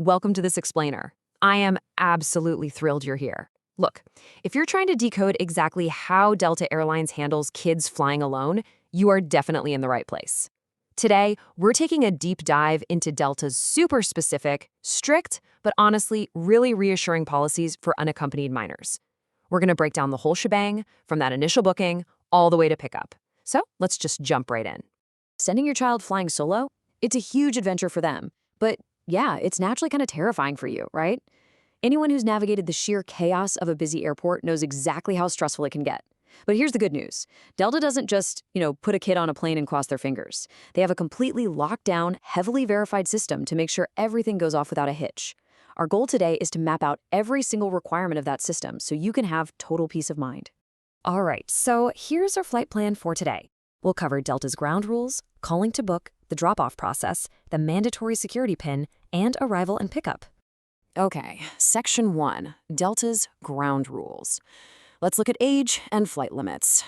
Welcome to this explainer. I am absolutely thrilled you're here. Look, if you're trying to decode exactly how Delta Airlines handles kids flying alone, you are definitely in the right place. Today, we're taking a deep dive into Delta's super specific, strict, but honestly really reassuring policies for unaccompanied minors. We're going to break down the whole shebang, from that initial booking all the way to pickup. So let's just jump right in. Sending your child flying solo? It's a huge adventure for them. But yeah, it's naturally kind of terrifying for you, right? Anyone who's navigated the sheer chaos of a busy airport knows exactly how stressful it can get. But here's the good news. Delta doesn't just, put a kid on a plane and cross their fingers. They have a completely locked down, heavily verified system to make sure everything goes off without a hitch. Our goal today is to map out every single requirement of that system so you can have total peace of mind. All right, so here's our flight plan for today. We'll cover Delta's ground rules, calling to book, the drop-off process, the mandatory security pin, and arrival and pickup. Okay, Section 1, Delta's ground rules. Let's look at age and flight limits.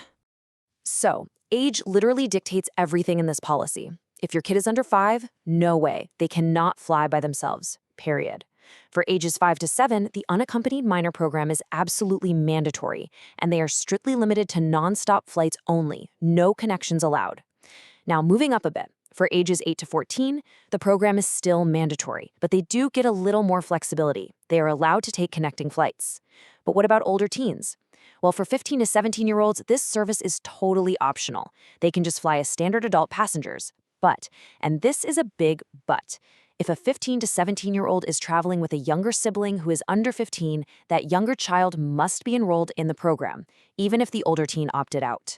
So, age literally dictates everything in this policy. If your kid is under 5, no way. They cannot fly by themselves, period. For ages 5 to 7, the Unaccompanied Minor program is absolutely mandatory, and they are strictly limited to nonstop flights only, no connections allowed. Now, moving up a bit, for ages 8 to 14, the program is still mandatory, but they do get a little more flexibility. They are allowed to take connecting flights. But what about older teens? Well, for 15 to 17-year-olds, this service is totally optional. They can just fly as standard adult passengers. But, and this is a big but, if a 15 to 17-year-old is traveling with a younger sibling who is under 15, that younger child must be enrolled in the program, even if the older teen opted out.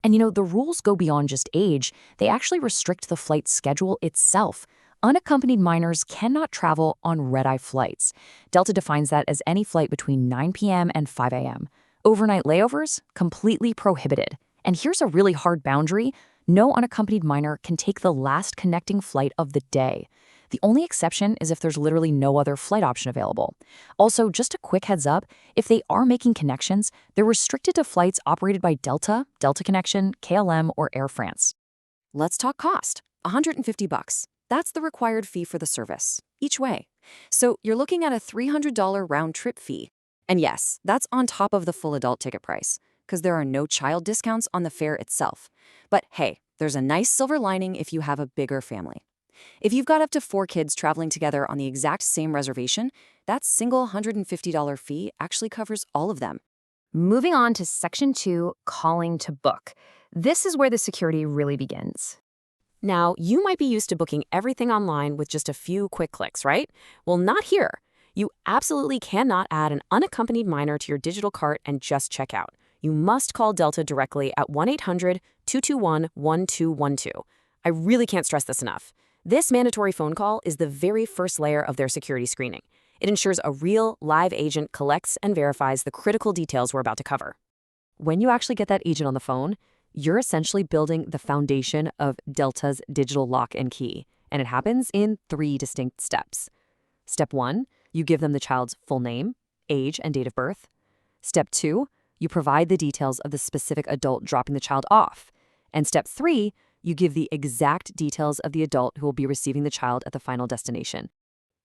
And the rules go beyond just age. They actually restrict the flight schedule itself. Unaccompanied minors cannot travel on red-eye flights. Delta defines that as any flight between 9 p.m. and 5 a.m. Overnight layovers, completely prohibited. And here's a really hard boundary. No unaccompanied minor can take the last connecting flight of the day. The only exception is if there's literally no other flight option available. Also, just a quick heads up, if they are making connections, they're restricted to flights operated by Delta, Delta Connection, KLM, or Air France. Let's talk cost. $150. That's the required fee for the service, each way. So you're looking at a $300 round-trip fee. And yes, that's on top of the full adult ticket price, because there are no child discounts on the fare itself. But hey, there's a nice silver lining if you have a bigger family. If you've got up to 4 kids traveling together on the exact same reservation, that single $150 fee actually covers all of them. Moving on to Section 2, calling to book. This is where the security really begins. Now, you might be used to booking everything online with just a few quick clicks, right? Well, not here. You absolutely cannot add an unaccompanied minor to your digital cart and just check out. You must call Delta directly at 1-800-221-1212. I really can't stress this enough. This mandatory phone call is the very first layer of their security screening. It ensures a real, live agent collects and verifies the critical details we're about to cover. When you actually get that agent on the phone, you're essentially building the foundation of Delta's digital lock and key, and it happens in 3 distinct steps. Step 1, you give them the child's full name, age, and date of birth. Step 2, you provide the details of the specific adult dropping the child off. And Step 3, you give the exact details of the adult who will be receiving the child at the final destination.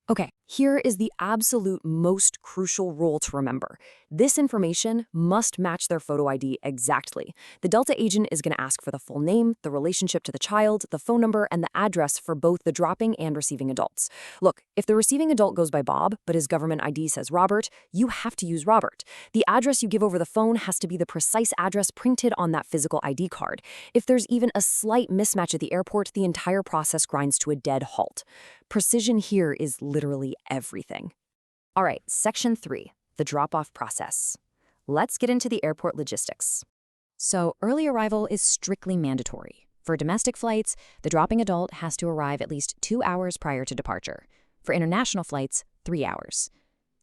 Okay, here is the absolute most crucial rule to remember. This information must match their photo ID exactly. The Delta agent is going to ask for the full name, the relationship to the child, the phone number, and the address for both the dropping and receiving adults. Look, if the receiving adult goes by Bob, but his government ID says Robert, you have to use Robert. The address you give over the phone has to be the precise address printed on that physical ID card. If there's even a slight mismatch at the airport, the entire process grinds to a dead halt. Precision here is literally everything. All right, Section 3, the drop-off process. Let's get into the airport logistics. So, early arrival is strictly mandatory. For domestic flights, the dropping adult has to arrive at least 2 hours prior to departure. For international flights, 3 hours.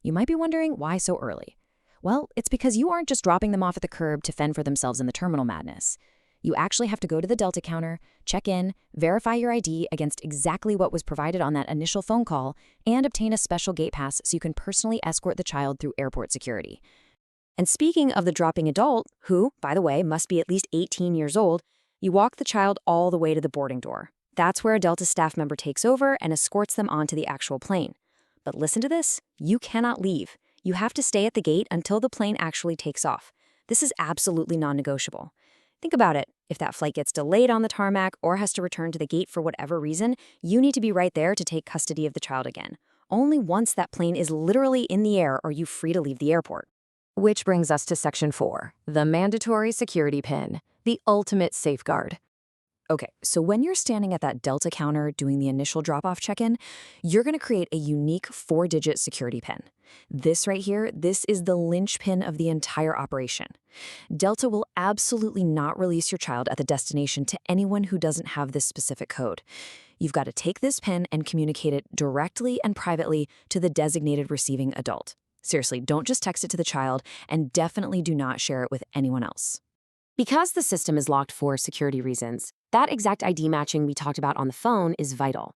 You might be wondering why so early. Well, it's because you aren't just dropping them off at the curb to fend for themselves in the terminal madness. You actually have to go to the Delta counter, check in, verify your ID against exactly what was provided on that initial phone call, and obtain a special gate pass so you can personally escort the child through airport security. And speaking of the dropping adult, who, by the way, must be at least 18 years old, you walk the child all the way to the boarding door. That's where a Delta staff member takes over and escorts them onto the actual plane. But listen to this, you cannot leave. You have to stay at the gate until the plane actually takes off. This is absolutely non-negotiable. Think about it. If that flight gets delayed on the tarmac or has to return to the gate for whatever reason, you need to be right there to take custody of the child again. Only once that plane is literally in the air are you free to leave the airport. Which brings us to Section 4, the mandatory security pin, the ultimate safeguard. Okay, so when you're standing at that Delta counter doing the initial drop-off check-in, you're going to create a unique 4-digit security pin. This right here, this is the linchpin of the entire operation. Delta will absolutely not release your child at the destination to anyone who doesn't have this specific code. You've got to take this pin and communicate it directly and privately to the designated receiving adult. Seriously, don't just text it to the child, and definitely do not share it with anyone else. Because the system is locked for security reasons, that exact ID matching we talked about on the phone is vital.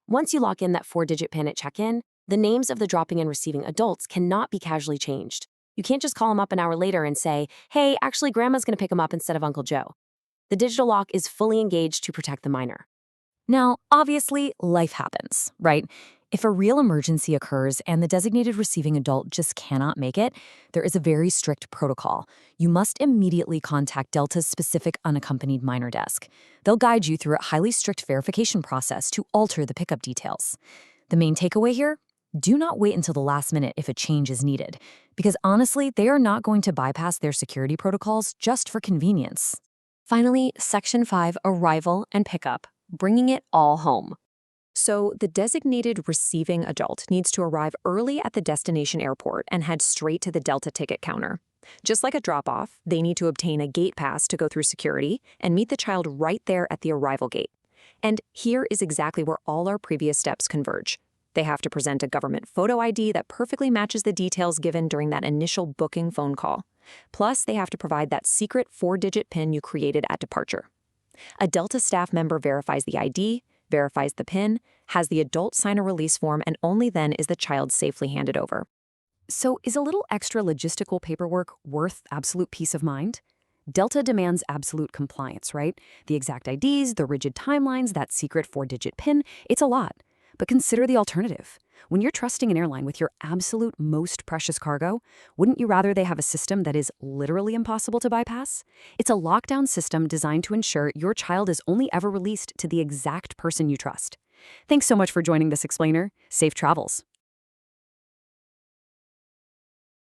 Once you lock in that 4-digit PIN at check-in, the names of the dropping and receiving adults cannot be casually changed. You can't just call them up an hour later and say, hey, actually, Grandma's going to pick him up instead of Uncle Joe. The digital lock is fully engaged to protect the minor. Now, obviously, life happens, right? If a real emergency occurs and the designated receiving adult just cannot make it, there is a very strict protocol. You must immediately contact Delta's specific unaccompanied minor desk. They'll guide you through a highly strict verification process to alter the pickup details. The main takeaway here? Do not wait until the last minute if a change is needed, because honestly, they are not going to bypass their security protocols just for convenience. Finally, Section 5, arrival and pickup, bringing it all home. So the designated receiving adult needs to arrive early at the destination airport and head straight to the Delta ticket counter. Just like a drop-off, they need to obtain a gate pass to go through security and meet the child right there at the arrival gate. And here is exactly where all our previous steps converge. They have to present a government photo ID that perfectly matches the details given during that initial booking phone call. Plus, they have to provide that secret 4-digit PIN you created at departure. A Delta staff member verifies the ID, verifies the PIN, has the adult sign a release form, and only then is the child safely handed over. So is a little extra logistical paperwork worth absolute peace of mind? Delta demands absolute compliance, right? The exact IDs, the rigid timelines, that secret 4-digit PIN, it's a lot. But consider the alternative. When you're trusting an airline with your absolute most precious cargo, wouldn't you rather they have a system that is literally impossible to bypass? It's a lockdown system designed to ensure your child is only ever released to the exact person you trust. Thanks so much for joining this explainer. Safe travels.